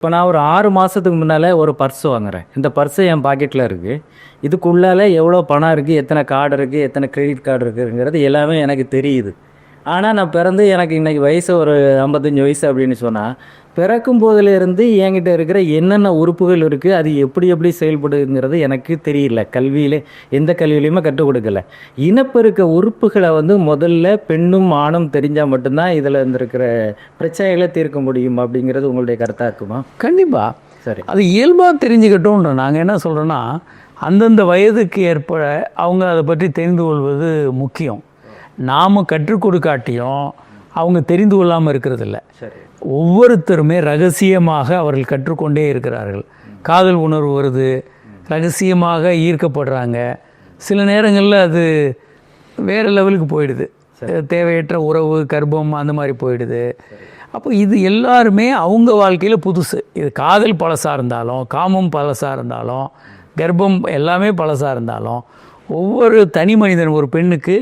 இப்போ நான் ஒரு 6 மாதத்துக்கு முன்னால் ஒரு பர்ஸ் வாங்குறேன். இந்த பர்ஸு என் பாக்கெட்டில் இருக்குது. இதுக்குள்ளால எவ்வளோ பணம் இருக்குது, எத்தனை கார்டு இருக்குது, எத்தனை கிரெடிட் கார்டு இருக்குங்கிறது எல்லாமே எனக்கு தெரியுது. ஆனால் நான் பிறந்து எனக்கு இன்றைக்கி வயசு ஒரு 55 வயசு அப்படின்னு சொன்னால், பிறக்கும் போதிலிருந்து என்கிட்ட இருக்கிற என்னென்ன உறுப்புகள் இருக்குது, அது எப்படி எப்படி செயல்படுங்கிறது எனக்கு தெரியல. எந்த கல்வியிலையுமே கற்றுக் கொடுக்கல. இனப்பெருக்க உறுப்புகளை முதல்ல பெண்ணும் ஆணும் தெரிஞ்சால் மட்டும்தான் இதில் இருந்திருக்கிற பிரச்சனைகளை தீர்க்க முடியும் அப்படிங்கிறது உங்களுடைய கருத்தாக இருக்குமா? கண்டிப்பாக. சரி, அது இயல்பாக தெரிஞ்சுக்கிட்டோன்ற நாங்கள் என்ன சொல்கிறோன்னா, அந்தந்த வயதுக்கு ஏற்ப அவங்க அதை பற்றி தெரிந்து கொள்வது முக்கியம். நாம் கற்றுக் கொடுக்காட்டியும் அவங்க தெரிந்து கொள்ளாமல் இருக்கிறதில்ல. சரி. ஒவ்வொருத்தருமே ரகசியமாக அவர்கள் கற்றுக்கொண்டே இருக்கிறார்கள். காதல் உணர்வு வருது, ரகசியமாக ஈர்க்கப்படுறாங்க. சில நேரங்களில் அது வேறு லெவலுக்கு போயிடுது. தேவையற்ற உறவு, கர்ப்பம் அந்த மாதிரி போயிடுது. அப்போ இது எல்லாருமே அவங்க வாழ்க்கையில் புதுசு. இது காதல் பழசாக இருந்தாலும், காமம் பழசாக இருந்தாலும், கர்ப்பம் எல்லாமே பழசாக இருந்தாலும், ஒவ்வொரு தனி மனிதன் ஒரு பெண்ணுக்கு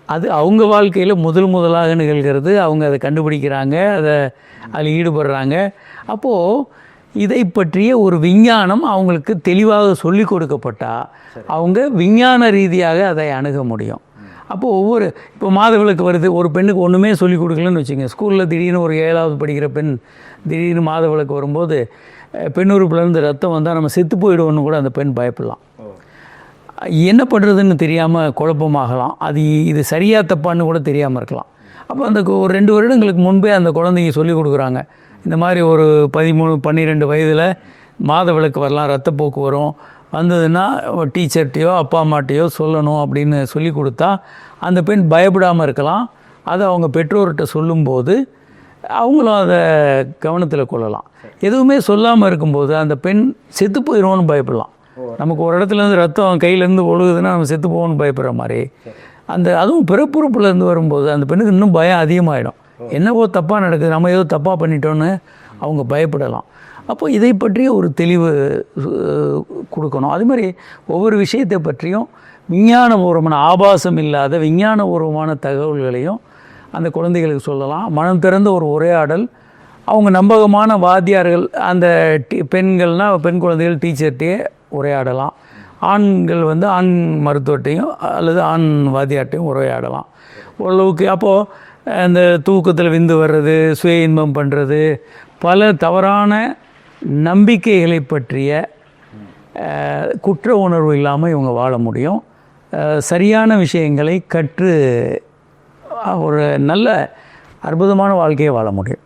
அது அவங்க வாழ்க்கையில் முதலாக நிகழ்கிறது. அவங்க அதை கண்டுபிடிக்கிறாங்க, அதில் ஈடுபடுறாங்க. அப்போது இதை பற்றிய ஒரு விஞ்ஞானம் அவங்களுக்கு தெளிவாக சொல்லிக் கொடுக்கப்பட்டால் அவங்க விஞ்ஞான ரீதியாக அதை அணுக முடியும். அப்போது இப்போ மாதவிலக்கு வருது, ஒரு பெண்ணுக்கு ஒன்றுமே சொல்லிக் கொடுக்கலன்னு வச்சுங்க. ஸ்கூலில் திடீர்னு ஒரு 7வது படிக்கிற பெண் திடீர்னு மாதவிலக்கு வரும்போது பெண்ணுறுப்புலேருந்து ரத்தம் வந்தால் நம்ம செத்து போயிடுவோன்னு கூட அந்த பெண் பயப்படலாம். என்ன பண்ணுறதுன்னு தெரியாமல் குழப்பமாகலாம். இது சரியாக தப்பான்னு கூட தெரியாமல் இருக்கலாம். அப்போ அந்த ஒரு 2 வருடங்களுக்கு முன்பே அந்த குழந்தைங்க சொல்லிக் கொடுக்குறாங்க, இந்த மாதிரி ஒரு 13-12 வயதில் மாதவிலக்கு வரலாம், ரத்தப்போக்கு வரும், வந்ததுன்னா டீச்சர்கிட்டையோ அப்பா அம்மாட்டையோ சொல்லணும் அப்படின்னு சொல்லி கொடுத்தா அந்த பெண் பயப்படாமல் இருக்கலாம். அதை அவங்க பெற்றோர்கிட்ட சொல்லும்போது அவங்களும் அதை கவனத்தில் கொள்ளலாம். எதுவுமே சொல்லாமல் இருக்கும்போது அந்த பெண் செத்து போயிடுவோன்னு பயப்படலாம். நமக்கு ஒரு இடத்துலேருந்து ரத்தம் கையிலேருந்து ஒழுகுதுன்னா நம்ம செத்து போவோன்னு பயப்படுற மாதிரி அதுவும் பிறப்புறுப்புலேருந்து வரும்போது அந்த பெண்ணுக்கு இன்னும் பயம் அதிகமாகிடும். என்னவோ தப்பாக நடக்குது, நம்ம ஏதோ தப்பாக பண்ணிட்டோன்னு அவங்க பயப்படலாம். அப்போ இதை பற்றிய ஒரு தெளிவு கொடுக்கணும். அது மாதிரி ஒவ்வொரு விஷயத்தை பற்றியும் விஞ்ஞானபூர்வமான ஆபாசம் இல்லாத விஞ்ஞானபூர்வமான தகவல்களையும் அந்த குழந்தைகளுக்கு சொல்லலாம். மனம் திறந்த ஒரு உரையாடல், அவங்க நம்பகமான வாத்தியார்கள், அந்த பெண்கள்னால் பெண் குழந்தைகள் டீச்சர்கிட்டையே உரையாடலாம். ஆண்கள் ஆண் மருத்துவர்கிட்டையும் அல்லது ஆண் வாத்தியார்ட்டையும் உரையாடலாம் ஓரளவுக்கு. அப்போது அந்த தூக்கத்தில் விந்து வர்றது, சுய இன்பம் பண்ணுறது, பல தவறான நம்பிக்கைகளை பற்றிய குற்ற உணர்வு இல்லாமல் இவங்க வாழ முடியும். சரியான விஷயங்களை கற்று ஒரு நல்ல அற்புதமான வாழ்க்கையை வாழ முடியும்.